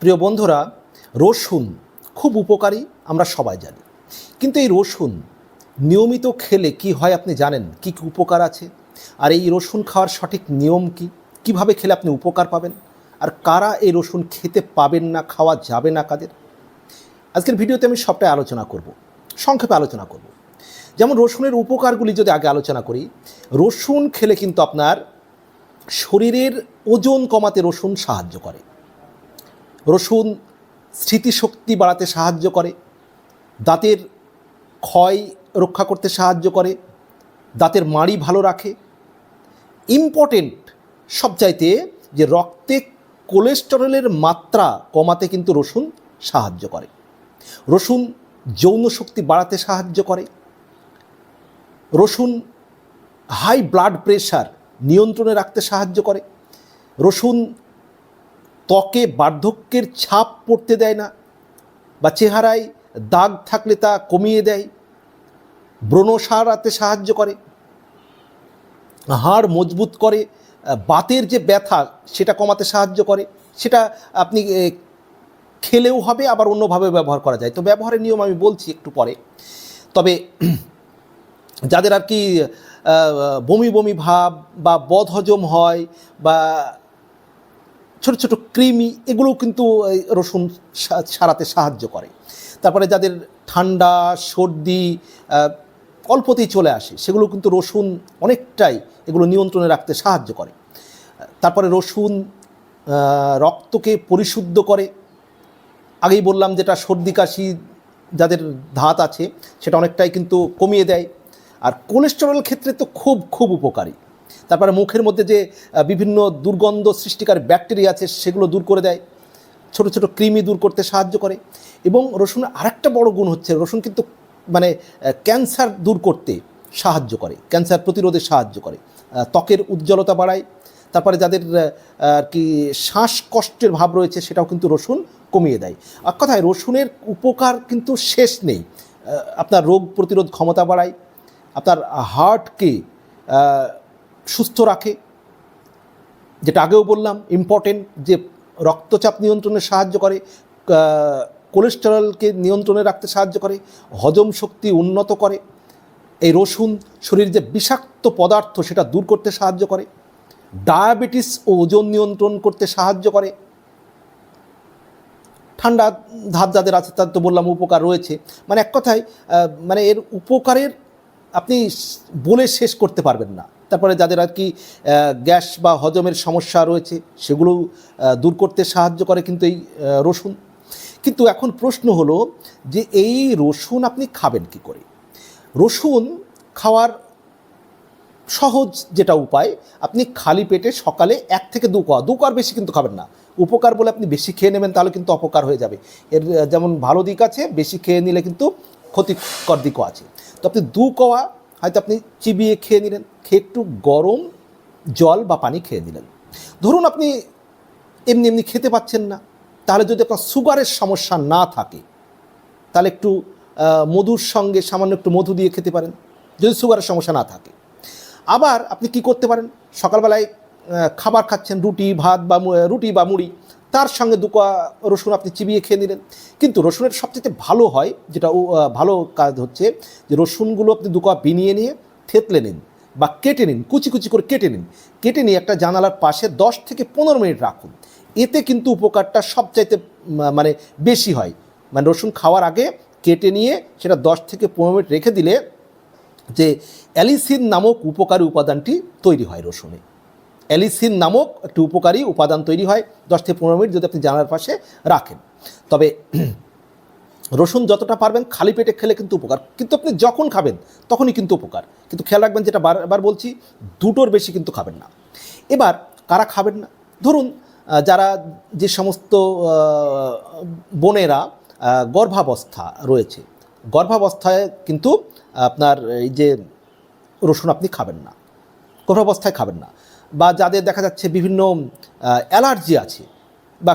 প্রিয় বন্ধুরা, রসুন খুব উপকারী আমরা সবাই জানি, কিন্তু এই রসুন নিয়মিত খেলে কি হয় আপনি জানেন? কি কি উপকার আছে? আর এই রসুন খাওয়ার সঠিক নিয়ম কি? কিভাবে খেলে আপনি উপকার পাবেন? আর কারা এই রসুন খেতে পাবেন না, খাওয়া যাবে না কাদের? আজকের ভিডিওতে আমি সবটাই আলোচনা করব, সংক্ষেপে আলোচনা করব। যেমন রসুনের উপকারগুলি যদি আগে আলোচনা করি, রসুন খেলে কিন্তু আপনার শরীরের ওজন কমাতে রসুন সাহায্য করে। রসুন স্মৃতিশক্তি বাড়াতে সাহায্য করে, দাঁতের ক্ষয় রক্ষা করতে সাহায্য করে, দাঁতের মাড়ি ভালো রাখে। ইম্পর্টেন্ট সবচাইতে যে রক্তে কোলেস্টেরলের মাত্রা কমাতে কিন্তু রসুন সাহায্য করে। রসুন যৌন শক্তি বাড়াতে সাহায্য করে। রসুন হাই ব্লাড প্রেশার নিয়ন্ত্রণে রাখতে সাহায্য করে। রসুন ত্বকে বার্ধক্যের ছাপ পড়তে দেয় না, বা চেহারায় দাগ থাকলে তা কমিয়ে দেয়। ব্রণ সারাতে সাহায্য করে, হাড় মজবুত করে, বাতের যে ব্যথা সেটা কমাতে সাহায্য করে। সেটা আপনি খেলেও হবে, আবার অন্যভাবে ব্যবহার করা যায়। তো ব্যবহারের নিয়ম আমি বলছি একটু পরে। তবে যাদের আর কি বমি বমি ভাব বা বদহজম হয় বা ছোট ছোট কৃমি, এগুলোও কিন্তু রসুন সারাতে সাহায্য করে। তারপরে যাদের ঠান্ডা সর্দি অল্পতেই চলে আসে, সেগুলো কিন্তু রসুন অনেকটাই এগুলো নিয়ন্ত্রণে রাখতে সাহায্য করে। তারপরে রসুন রক্তকে পরিশুদ্ধ করে। আগেই বললাম যেটা সর্দি কাশি যাদের ধাত আছে সেটা অনেকটাই কিন্তু কমিয়ে দেয়। আর কোলেস্টেরল ক্ষেত্রে তো খুব খুব উপকারী। তারপরে মুখের মধ্যে যে বিভিন্ন দুর্গন্ধ সৃষ্টিকারী ব্যাকটেরিয়া আছে সেগুলো দূর করে দেয়, ছোট ছোট কৃমি দূর করতে সাহায্য করে। এবং রসুনের আরেকটা বড় গুণ হচ্ছে, রসুন কিন্তু মানে ক্যান্সার দূর করতে সাহায্য করে, ক্যান্সার প্রতিরোধে সাহায্য করে, ত্বকের উজ্জ্বলতা বাড়ায়। তারপরে যাদের আর কি শ্বাসকষ্টের ভাব রয়েছে সেটাও কিন্তু রসুন কমিয়ে দেয়। এক কথায় রসুনের উপকার কিন্তু শেষ নেই। আপনার রোগ প্রতিরোধ ক্ষমতা বাড়ায়, আপনার হার্টকে সুস্থ রাখে, যেটা আগেও বললাম ইম্পর্টেন্ট, যে রক্তচাপ নিয়ন্ত্রণে সাহায্য করে, কোলেস্টেরলকে নিয়ন্ত্রণে রাখতে সাহায্য করে, হজম শক্তি উন্নত করে। এই রসুন শরীরের যে বিষাক্ত পদার্থ সেটা দূর করতে সাহায্য করে, ডায়াবেটিস ও ওজন নিয়ন্ত্রণ করতে সাহায্য করে। ঠান্ডা ধাত যাদের আছে তাদের তো বললাম উপকার রয়েছে। মানে এক কথায় মানে এর উপকারের আপনি বলে শেষ করতে পারবেন না। তারপরে যাদের আর কি গ্যাস বা হজমের সমস্যা রয়েছে সেগুলোও দূর করতে সাহায্য করে কিন্তু এই রসুন। কিন্তু এখন প্রশ্ন হলো যে এই রসুন আপনি খাবেন কি করে? রসুন খাওয়ার সহজ যেটা উপায়, আপনি খালি পেটে সকালে 1 থেকে 2 কোয়া, 2 কোয়ার বেশি কিন্তু খাবেন না। উপকার বলে আপনি বেশি খেয়ে নেবেন তাহলে কিন্তু অপকার হয়ে যাবে। এর যেমন ভালো দিক আছে, বেশি খেয়ে নিলে কিন্তু ক্ষতিকর দিকও আছে। তো আপনি 2 কোয়া হয়তো আপনি চিবিয়ে খেয়ে নিলেন, খেয়ে একটু গরম জল বা পানি খেয়ে নিলেন। ধরুন আপনি এমনি এমনি খেতে পাচ্ছেন না, তাহলে যদি আপনার সুগারের সমস্যা না থাকে তাহলে একটু মধুর সঙ্গে সামান্য একটু মধু দিয়ে খেতে পারেন, যদি সুগারের সমস্যা না থাকে। আবার আপনি কি করতে পারেন, সকালবেলায় খাবার খাচ্ছেন, রুটি ভাত বা রুটি বা মুড়ি, তার সঙ্গে 2 কোয়া রসুন আপনি চিবিয়ে খেয়ে নিলেন। কিন্তু রসুনের সবচেয়ে ভালো হয়, যেটা ভালো কাজ হচ্ছে যে রসুনগুলো আপনি 2 কোয়া বিনিয়ে নিয়ে থেতলে নিন বা কেটে নিন, কুচি কুচি করে কেটে নিন। কেটে নিয়ে একটা জানালার পাশে 10 থেকে 15 মিনিট রাখুন। এতে কিন্তু উপকারটা সবচাইতে মানে বেশি হয়। মানে রসুন খাওয়ার আগে কেটে নিয়ে সেটা 10 থেকে 15 মিনিট রেখে দিলে যে অ্যালিসিন নামক উপকারী উপাদানটি তৈরি হয় রসুনে। অ্যালিসিন নামক একটি উপকারী উপাদান তৈরি হয় 10 থেকে 15 মিনিট যদি আপনি জানালার পাশে রাখেন। তবে রসুন যতটা পারবেন খালি পেটে খেলে কিন্তু উপকার, কিন্তু আপনি যখন খাবেন তখনই কিন্তু উপকার। কিন্তু খেয়াল রাখবেন, যেটা বারবার বলছি, 2টোর বেশি কিন্তু খাবেন না। এবার কারা খাবেন না? ধরুন যারা যে সমস্ত বোনেরা গর্ভাবস্থা রয়েছে, গর্ভাবস্থায় কিন্তু আপনার এই যে রসুন আপনি খাবেন না, গর্ভাবস্থায় খাবেন না। বা যাদের দেখা যাচ্ছে বিভিন্ন অ্যালার্জি আছে, বা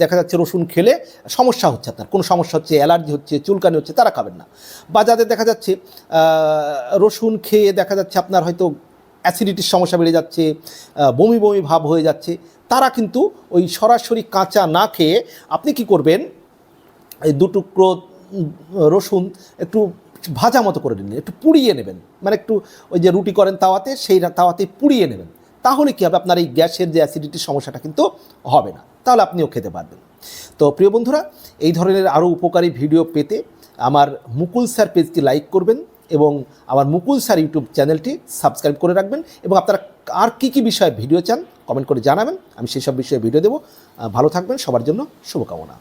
দেখা যাচ্ছে রসুন খেলে সমস্যা হচ্ছে, আপনার কোনো সমস্যা হচ্ছে, অ্যালার্জি হচ্ছে, চুলকানি হচ্ছে, তারা খাবেন না। বা যাদের দেখা যাচ্ছে রসুন খেয়ে দেখা যাচ্ছে আপনার হয়তো অ্যাসিডিটির সমস্যা বেড়ে যাচ্ছে, বমি বমি ভাব হয়ে যাচ্ছে, তারা কিন্তু ওই সরাসরি কাঁচা না খেয়ে আপনি কি করবেন, এই 2 টুকরো রসুন একটু ভাজা মতো করে নিন, একটু পুড়িয়ে নেবেন, মানে একটু ওই যে রুটি করেন তাওয়াতে, সেই তাওয়াতে পুড়িয়ে নেবেন। তাহলে কী হবে, আপনার এই গ্যাসের যে অ্যাসিডিটির সমস্যাটা কিন্তু হবে না, তাহলে আপনিও খেতে পারবেন। তো প্রিয় বন্ধুরা, এই ধরনের আরও উপকারী ভিডিও পেতে আমার মুকুল স্যার পেজটি লাইক করবেন এবং আমার মুকুল স্যার ইউটিউব চ্যানেলটি সাবস্ক্রাইব করে রাখবেন, এবং আপনারা আর কী বিষয়ে ভিডিও চান কমেন্ট করে জানাবেন, আমি সেই সব বিষয়ে ভিডিও দেবো। ভালো থাকবেন, সবার জন্য শুভকামনা।